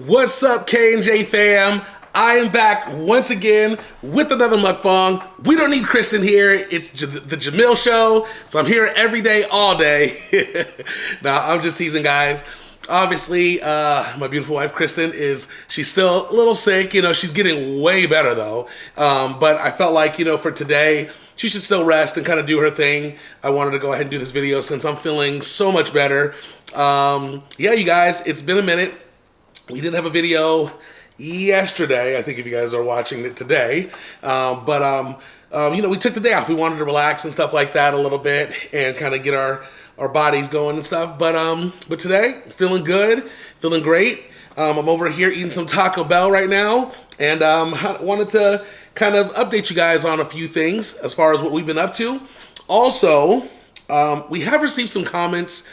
What's up, K&J fam? I am back once again with another mukbang. We don't need Kristen here. It's the Jamil show, so I'm here every day, all day. Nah, I'm just teasing, guys. Obviously, my beautiful wife, Kristen, she's still a little sick. You know, she's getting way better, though. But I felt like, for today, she should still rest and kind of do her thing. I wanted to go ahead and do this video since I'm feeling so much better. Yeah, you guys, it's been a minute. We didn't have a video yesterday. I think if you guys are watching it today. We took the day off. We wanted to relax and stuff like that a little bit and kind of get our bodies going and stuff. But today, feeling good, feeling great. I'm over here eating some Taco Bell right now. And wanted to kind of update you guys on a few things as far as what we've been up to. Also, we have received some comments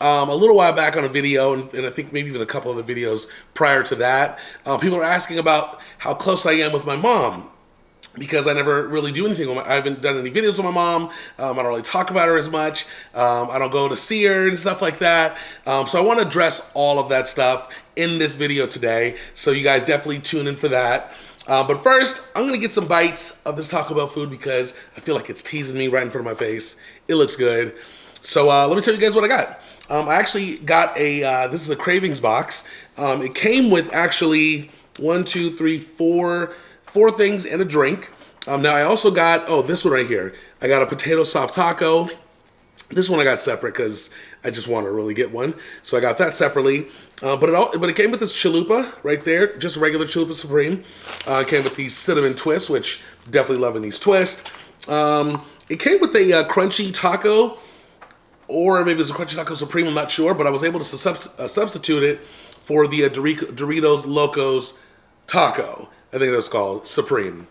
a little while back on a video, and I think maybe even a couple of the videos prior to that. People are asking about how close I am with my mom, because I never really do anything I haven't done any videos with my mom. I don't really talk about her as much. I don't go to see her and stuff like that. So I want to address all of that stuff in this video today. So you guys definitely tune in for that. But first, I'm going to get some bites of this Taco Bell food because I feel like it's teasing me right in front of my face. It looks good. So let me tell you guys what I got. I actually got this is a cravings box. It came with actually 4 things and a drink. Now I also got, this one right here. I got a potato soft taco. This one I got separate because I just want to really get one. So I got that separately. But it came with this chalupa right there, just regular chalupa supreme. It came with these cinnamon twists, which definitely loving these twists. It came with a crunchy taco, or maybe it was a crunchy taco supreme, I'm not sure, but I was able to substitute it for the Doritos Locos taco. I think that's called Supreme.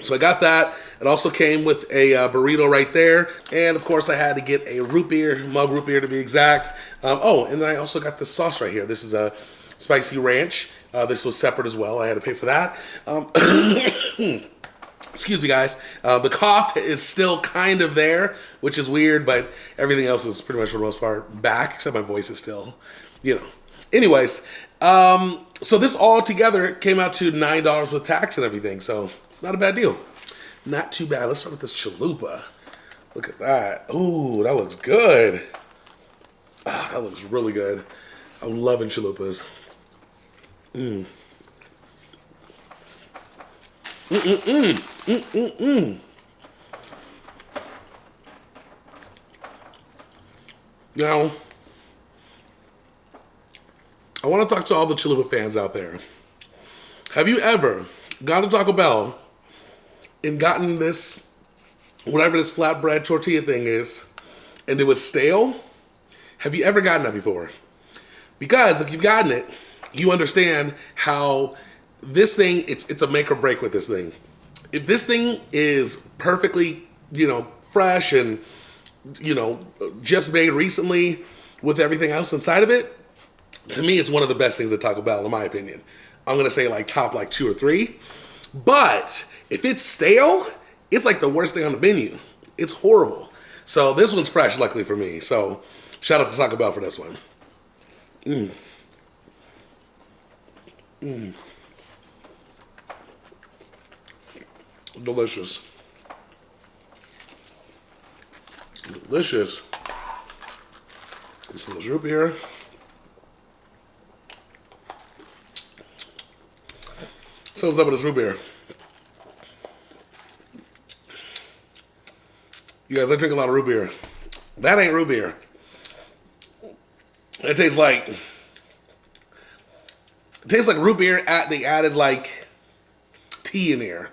So I got that. It also came with a burrito right there. And of course I had to get a root beer, mug root beer to be exact. And then I also got this sauce right here. This is a spicy ranch. This was separate as well. I had to pay for that. Excuse me, guys. The cough is still kind of there, which is weird, but everything else is pretty much for the most part back, except my voice is still, Anyways, so this all together came out to $9 with tax and everything, so not a bad deal. Not too bad. Let's start with this chalupa. Look at that. Ooh, that looks good. That looks really good. I'm loving chalupas. Now, I want to talk to all the chalupa fans out there. Have you ever gone to Taco Bell and gotten this, whatever this flatbread tortilla thing is, and it was stale? Have you ever gotten that before? Because if you've gotten it, you understand how this thing, it's a make or break with this thing. If this thing is perfectly, fresh and, just made recently with everything else inside of it, to me, it's one of the best things at Taco Bell, in my opinion. I'm going to say top 2 or 3. But if it's stale, it's like the worst thing on the menu. It's horrible. So this one's fresh, luckily for me. So shout out to Taco Bell for this one. Delicious. Delicious. Get some of this root beer. So what's up with this root beer? You guys, I drink a lot of root beer. That ain't root beer. It tastes like root beer. They added tea in there.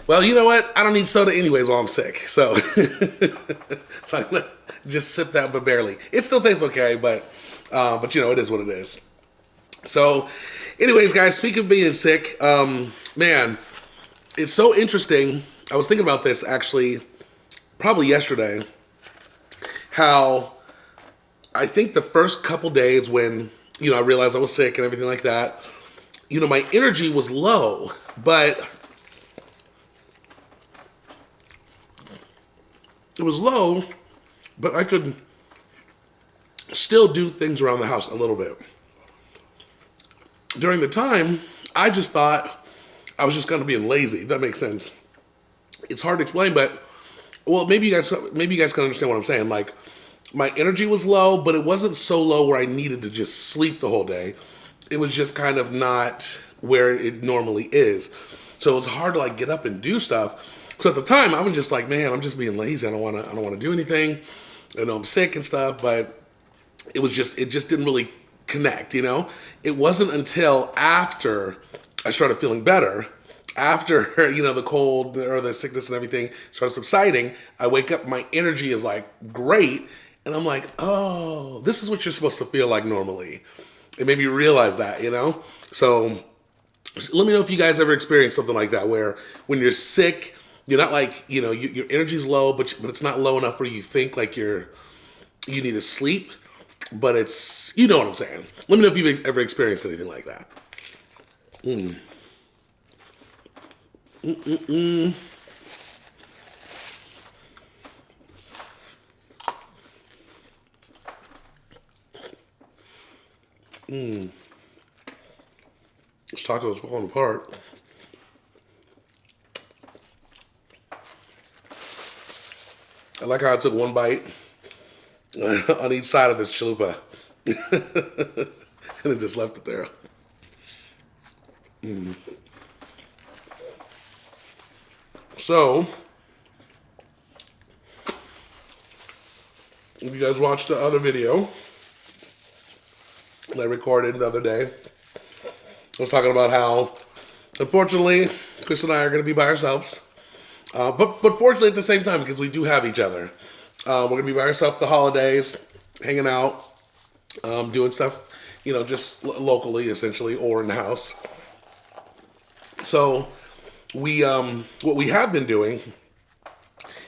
Well, you know what? I don't need soda anyways while I'm sick. So, so I'm gonna just sip that, but barely. It still tastes okay, but it is what it is. So, anyways, guys, speaking of being sick, man, it's so interesting. I was thinking about this actually probably yesterday, how I think the first couple days when, I realized I was sick and everything like that, my energy was low, but it was low, but I could still do things around the house a little bit. during the time, I just thought I was just kind of being lazy. If that makes sense. It's hard to explain, but well, maybe you guys can understand what I'm saying. Like, my energy was low, but it wasn't so low where I needed to just sleep the whole day. It was just kind of not where it normally is. So it was hard to like get up and do stuff. So at the time, I was just like, man, I'm just being lazy. I don't want to do anything. I know I'm sick and stuff, but it just didn't really connect. It wasn't until after I started feeling better, after the cold or the sickness and everything started subsiding, I wake up, my energy is like great, and I'm like, oh, this is what you're supposed to feel like normally. It made me realize that. So let me know if you guys ever experienced something like that, where when you're sick, you're not like, your energy's low, but it's not low enough where you think like you need to sleep, but it's, you know what I'm saying. Let me know if you've ever experienced anything like that. This taco is falling apart. I like how I took one bite on each side of this chalupa. And then just left it there. So, if you guys watched the other video that I recorded the other day, I was talking about how, unfortunately, Chris and I are going to be by ourselves. But fortunately at the same time, because we do have each other. We're going to be by ourselves the holidays, hanging out, doing stuff, just locally, essentially, or in the house. So, what we have been doing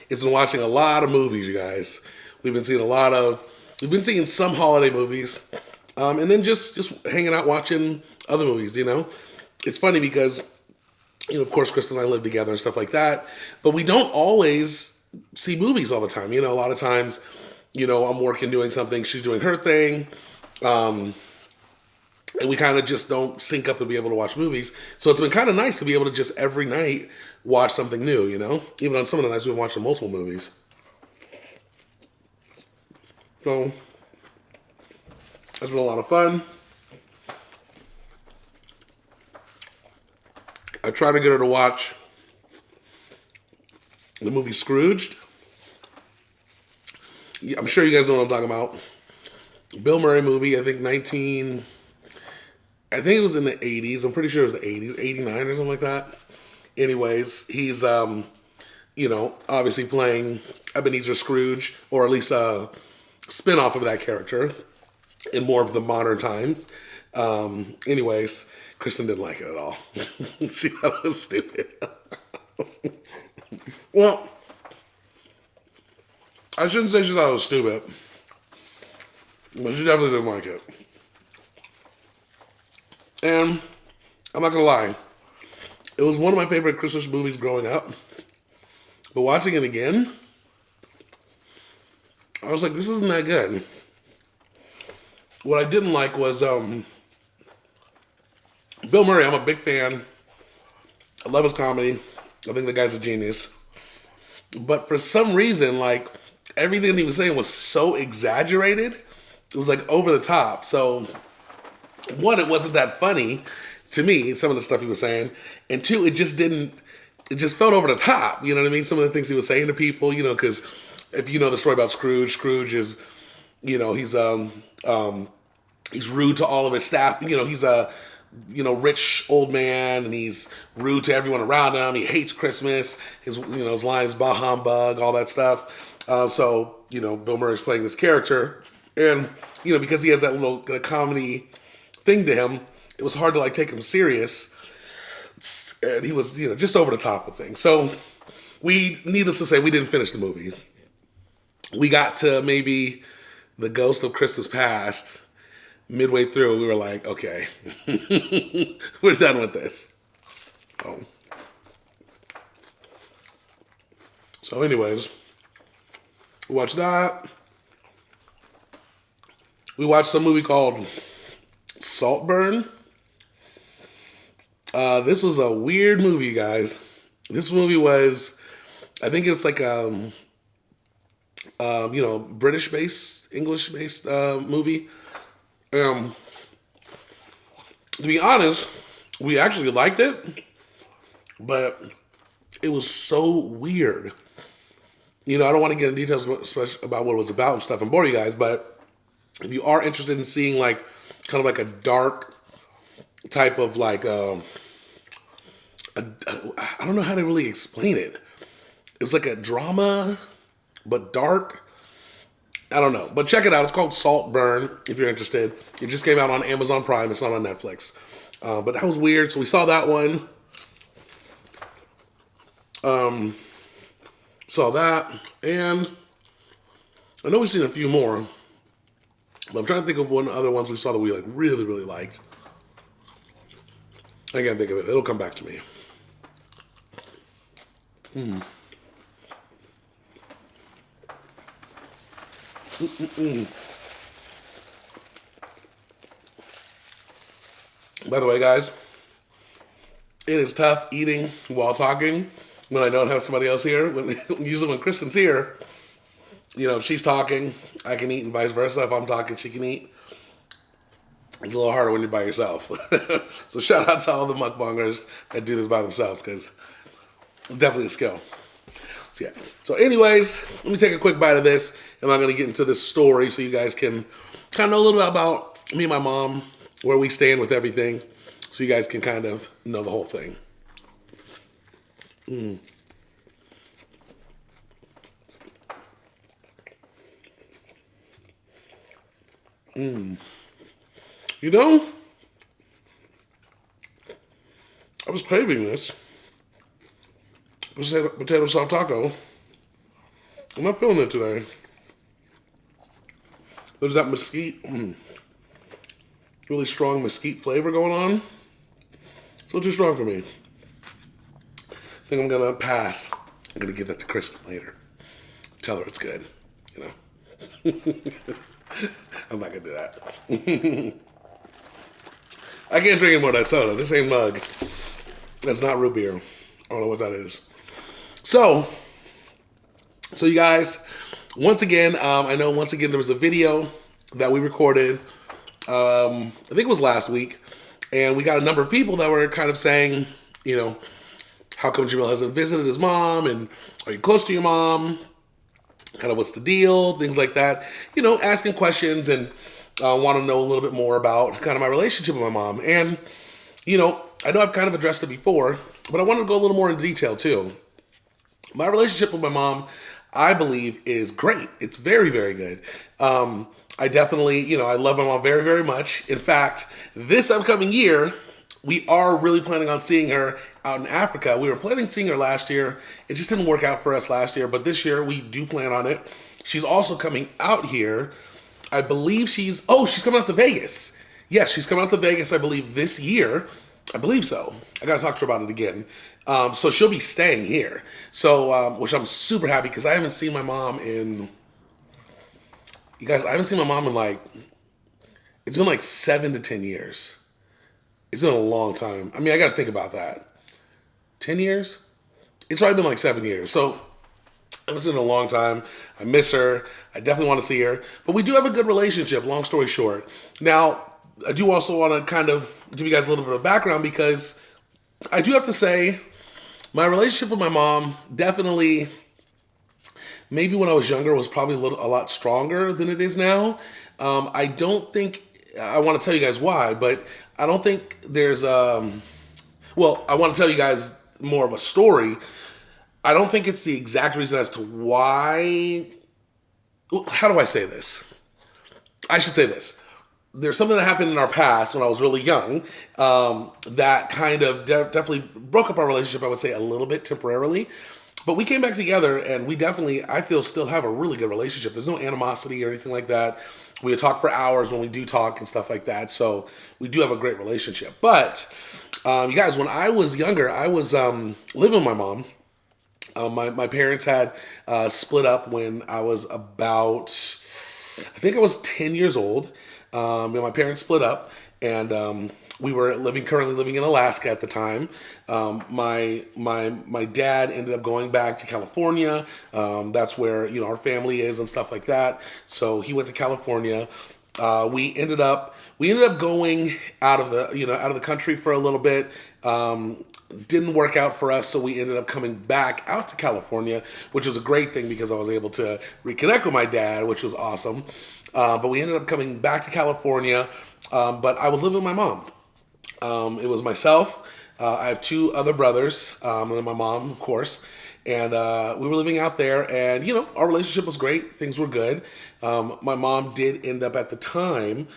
is been watching a lot of movies, you guys. We've been seeing some holiday movies, and then just hanging out watching other movies, It's funny because, of course, Krista and I live together and stuff like that, but we don't always see movies all the time. A lot of times, I'm working doing something, she's doing her thing, and we kind of just don't sync up and be able to watch movies. So it's been kind of nice to be able to just every night watch something new, Even on some of the nights we've been watching multiple movies. So, it's been a lot of fun. I try to get her to watch the movie Scrooged. Yeah, I'm sure you guys know what I'm talking about. Bill Murray movie, I think it was in the 80s. I'm pretty sure it was the 80s, 89 or something like that. Anyways, he's, obviously playing Ebenezer Scrooge, or at least a spin-off of that character in more of the modern times. Anyways, Kristen didn't like it at all. She thought it was stupid. Well, I shouldn't say she thought it was stupid, but she definitely didn't like it. And I'm not gonna lie, it was one of my favorite Christmas movies growing up. But watching it again, I was like, this isn't that good. What I didn't like was Bill Murray. I'm a big fan. I love his comedy. I think the guy's a genius. But for some reason, like, everything he was saying was so exaggerated. It was like over the top. So, one, it wasn't that funny to me, some of the stuff he was saying. And two, it just felt over the top. You know what I mean? Some of the things he was saying to people, because if you know the story about Scrooge is, he's rude to all of his staff. He's a, rich old man, and he's rude to everyone around him. He hates Christmas. His line is bah humbug, all that stuff. So, Bill Murray's playing this character, and, because he has that little comedy thing to him, it was hard to like take him serious, and he was, just over the top of things. So needless to say, we didn't finish the movie. We got to maybe the Ghost of Christmas Past. Midway through, we were like, okay, we're done with this. So anyways, we watched that. We watched some movie called Saltburn. This was a weird movie, guys. This movie was, I think it's like British based, English based movie. Um, to be honest, we actually liked it, but it was so weird. I don't want to get into details about what it was about and stuff and bore you guys, but if you are interested in seeing like kind of like a dark type of like, I don't know how to really explain it. It was like a drama, but dark. I don't know, but check it out. It's called Saltburn if you're interested. It just came out on Amazon Prime. It's not on Netflix. But that was weird. So we saw that one. Saw that, and I know we've seen a few more, but I'm trying to think of one other ones we saw that we like really, really liked. I can't think of it. It'll come back to me. By the way, guys, it is tough eating while talking when I don't have somebody else here. Usually when Kristen's here, if she's talking, I can eat, and vice versa. If I'm talking, she can eat. It's a little harder when you're by yourself. So shout out to all the mukbangers that do this by themselves, because it's definitely a skill. So yeah. So anyways, let me take a quick bite of this, and I'm going to get into this story so you guys can kind of know a little bit about me and my mom, where we stand with everything, so you guys can kind of know the whole thing. I was craving this potato soft taco. I'm not feeling it today. There's that mesquite, really strong mesquite flavor going on. It's a little too strong for me. I think I'm gonna pass. I'm gonna give that to Kristen later. Tell her it's good, I'm not gonna do that. I can't drink any more of that soda. This ain't mug. That's not root beer. I don't know what that is. So you guys, once again, I know there was a video that we recorded, I think it was last week, and we got a number of people that were kind of saying, how come Jamil hasn't visited his mom, and are you close to your mom? Kind of what's the deal? Things like that. Asking questions and want to know a little bit more about kind of my relationship with my mom. And, I know I've kind of addressed it before, but I wanted to go a little more into detail too. My relationship with my mom, I believe, is great. It's very, very good. I definitely, I love my mom very, very much. In fact, this upcoming year, we are really planning on seeing her out in Africa. We were planning on seeing her last year. It just didn't work out for us last year, but this year we do plan on it. She's also coming out here. I believe she's coming out to Vegas. Yes, she's coming out to Vegas, I believe, this year. I believe so. I got to talk to her about it again. So she'll be staying here. So, which I'm super happy, because I haven't seen my mom in, you guys, I haven't seen my mom in it's been 7 to 10 years. It's been a long time. I mean, I got to think about that. 10 years? It's probably been 7 years. So I haven't seen her in a long time. I miss her. I definitely want to see her. But we do have a good relationship, long story short. Now, I do also want to kind of give you guys a little bit of background, because I do have to say my relationship with my mom definitely, maybe when I was younger, was probably a lot stronger than it is now. I don't think, I want to tell you guys why, but I don't think there's, I want to tell you guys more of a story. I don't think it's the exact reason as to why, how do I say this? I should say this. There's something that happened in our past when I was really young that kind of definitely broke up our relationship, I would say, a little bit temporarily. But we came back together, and we definitely, I feel, still have a really good relationship. There's no animosity or anything like that. We would talk for hours when we do talk and stuff like that. So we do have a great relationship. But you guys, when I was younger, I was living with my mom. My parents had split up when I was about, I think I was 10 years old. My parents split up, and we were currently living in Alaska at the time. My dad ended up going back to California. That's where our family is and stuff like that. So he went to California. We ended up going out of the country for a little bit. Didn't work out for us, so we ended up coming back out to California, which was a great thing because I was able to reconnect with my dad, which was awesome. But we ended up coming back to California, but I was living with my mom. It was myself. I have two other brothers, and then my mom, of course. And we were living out there, and our relationship was great. Things were good. My mom did end up at the time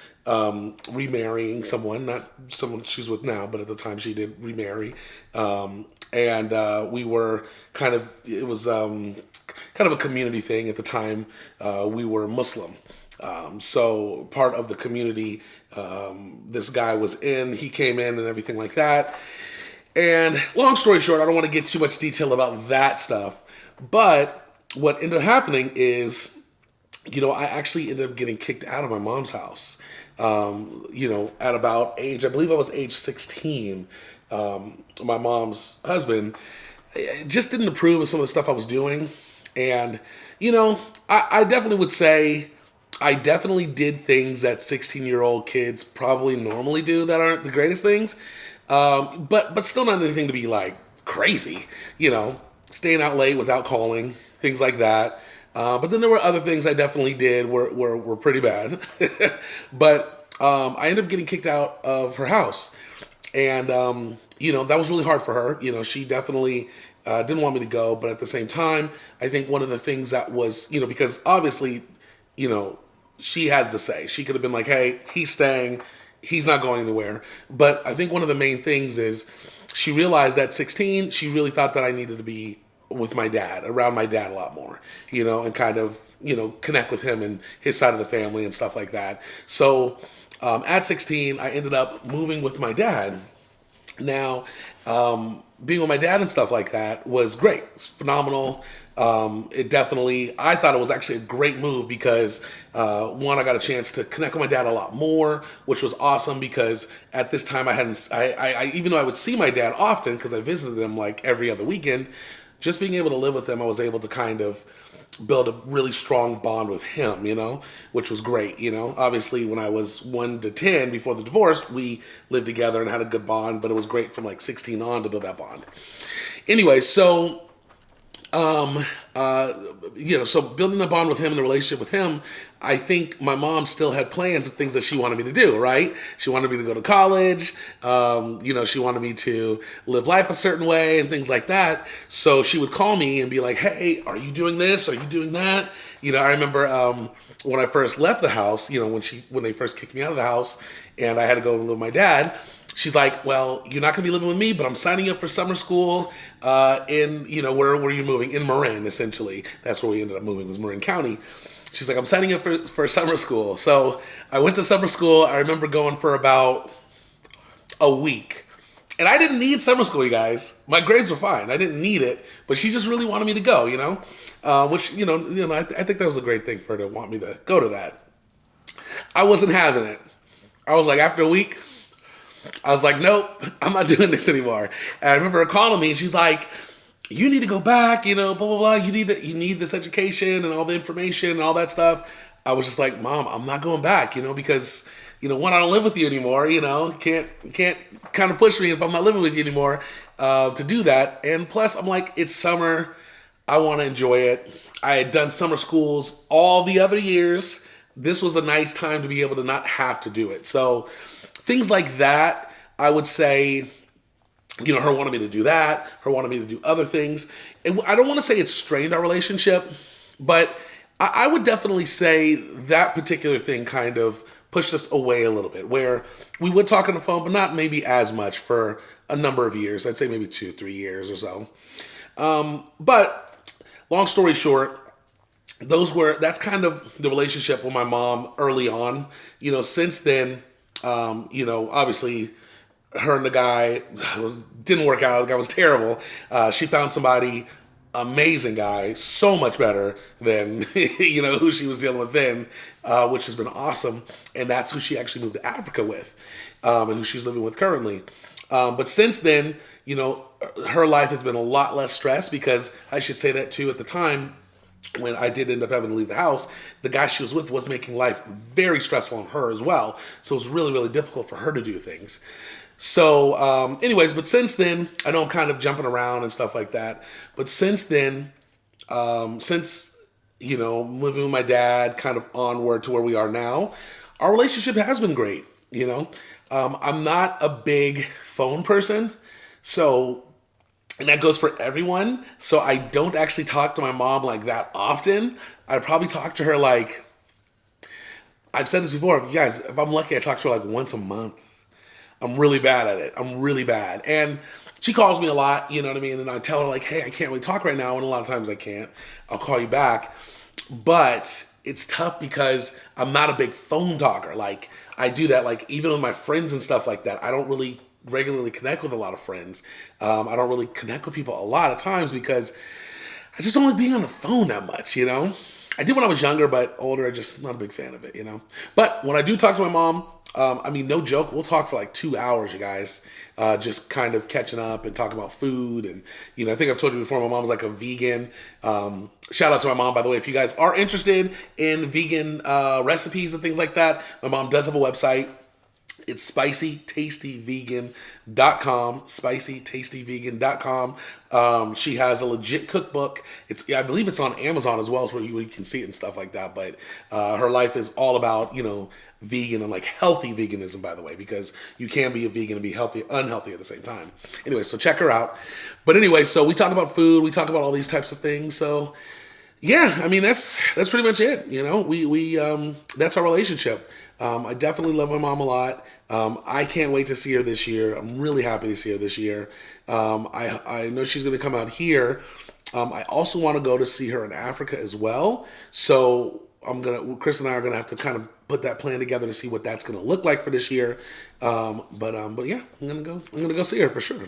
remarrying someone, not someone she's with now, but at the time she did remarry. And we were it was kind of a community thing at the time. We were Muslim. So part of the community this guy was in, he came in and everything like that. And long story short, I don't want to get too much detail about that stuff. But what ended up happening is, I actually ended up getting kicked out of my mom's house. At about I believe I was age 16. My mom's husband just didn't approve of some of the stuff I was doing. And, I definitely would say I definitely did things that 16-year-old kids probably normally do that aren't the greatest things. But still not anything to be like crazy, staying out late without calling, things like that. But then there were other things I definitely did were pretty bad. But I ended up getting kicked out of her house. And, that was really hard for her. She definitely didn't want me to go. But at the same time, I think one of the things that was, because obviously, she had to say. She could have been like, hey, he's staying. He's not going anywhere. But I think one of the main things is she realized at 16, she really thought that I needed to be with my dad, around my dad a lot more, and kind of, connect with him and his side of the family and stuff like that. So at 16, I ended up moving with my dad. Now, being with my dad and stuff like that was great. It's phenomenal. I thought it was actually a great move because, one, I got a chance to connect with my dad a lot more, which was awesome because at this time I even though I would see my dad often because I visited him like every other weekend, just being able to live with him, I was able to kind of build a really strong bond with him, which was great. Obviously when I was 1 to 10 before the divorce, we lived together and had a good bond, but it was great from like 16 on to build that bond. Anyway, so so building a bond with him and the relationship with him, I think my mom still had plans of things that she wanted me to do, right? She wanted me to go to college. She wanted me to live life a certain way and things like that. So she would call me and be like, hey, are you doing this? Are you doing that? I remember, when I first left the house, when they first kicked me out of the house and I had to go live with my dad, she's like, well, you're not going to be living with me, but I'm signing you up for summer school in, where were you moving? In Marin, essentially. That's where we ended up moving, was Marin County. She's like, I'm signing up for summer school. So I went to summer school. I remember going for about a week. And I didn't need summer school, you guys. My grades were fine. I didn't need it. But she just really wanted me to go, which, I think that was a great thing for her to want me to go to that. I wasn't having it. I was like, after a week, I was like, nope, I'm not doing this anymore. And I remember her calling me and she's like, you need to go back, blah, blah, blah. You need this education and all the information and all that stuff. I was just like, Mom, I'm not going back, because, one, I don't live with you anymore, can't kind of push me if I'm not living with you anymore to do that. And plus I'm like, it's summer. I want to enjoy it. I had done summer schools all the other years. This was a nice time to be able to not have to do it. So things like that, I would say, her wanting me to do that, her wanting me to do other things. And I don't want to say it strained our relationship, but I would definitely say that particular thing kind of pushed us away a little bit, where we would talk on the phone, but not maybe as much for a number of years. I'd say maybe 2-3 years or so. But long story short, that's kind of the relationship with my mom early on. Since then, obviously her and the guy didn't work out. The guy was terrible. She found somebody amazing guy, so much better than who she was dealing with then, which has been awesome. And that's who she actually moved to Africa with, and who she's living with currently. But since then, her life has been a lot less stressed, because I should say that too, at the time when I did end up having to leave the house, the guy she was with was making life very stressful on her as well. So it was really, really difficult for her to do things. So, anyways, but since then, I know I'm kind of jumping around and stuff like that. But since then, living with my dad, kind of onward to where we are now, our relationship has been great. I'm not a big phone person, so, and that goes for everyone. So I don't actually talk to my mom like that often. I probably talk to her like, I've said this before, you guys, if I'm lucky, I talk to her like once a month. I'm really bad at it. I'm really bad. And she calls me a lot, you know what I mean? And I tell her like, hey, I can't really talk right now. And a lot of times I can't. I'll call you back. But it's tough because I'm not a big phone talker. Like, I do that, like, even with my friends and stuff like that. I don't really regularly connect with a lot of friends. I don't really connect with people a lot of times because I just don't like being on the phone that much, I did when I was younger, but older, I'm just not a big fan of it, But when I do talk to my mom, no joke, we'll talk for like 2 hours, you guys, just kind of catching up and talking about food. And, I think I've told you before, my mom's like a vegan. Shout out to my mom, by the way. If you guys are interested in vegan recipes and things like that, my mom does have a website. It's spicytastyvegan.com, spicytastyvegan.com. She has a legit cookbook. I believe it's on Amazon as well, where you can see it and stuff like that. But her life is all about, vegan and like healthy veganism, by the way, because you can be a vegan and be unhealthy at the same time. Anyway, so check her out. But anyway, so we talk about food, we talk about all these types of things. So yeah, that's pretty much it. We that's our relationship. I definitely love my mom a lot. I can't wait to see her this year. I'm really happy to see her this year. I know she's going to come out here. I also want to go to see her in Africa as well. So Chris and I are gonna have to kind of put that plan together to see what that's gonna look like for this year. But yeah, I'm gonna go see her for sure.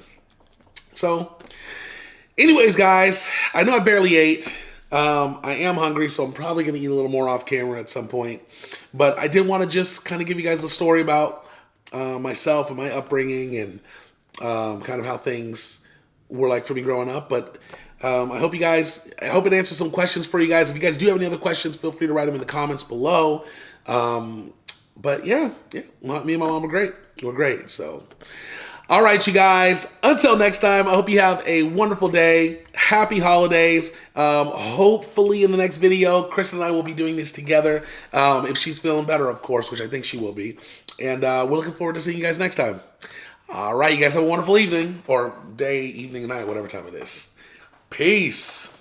So, anyways, guys, I know I barely ate. I am hungry, so I'm probably going to eat a little more off camera at some point. But I did want to just kind of give you guys a story about myself and my upbringing and kind of how things were like for me growing up. But I hope it answers some questions for you guys. If you guys do have any other questions, feel free to write them in the comments below. But yeah, me and my mom are great. We're great, so... All right, you guys, until next time, I hope you have a wonderful day. Happy holidays. Hopefully in the next video, Chris and I will be doing this together. If she's feeling better, of course, which I think she will be. And we're looking forward to seeing you guys next time. All right, you guys have a wonderful evening, or day, evening, night, whatever time it is. Peace.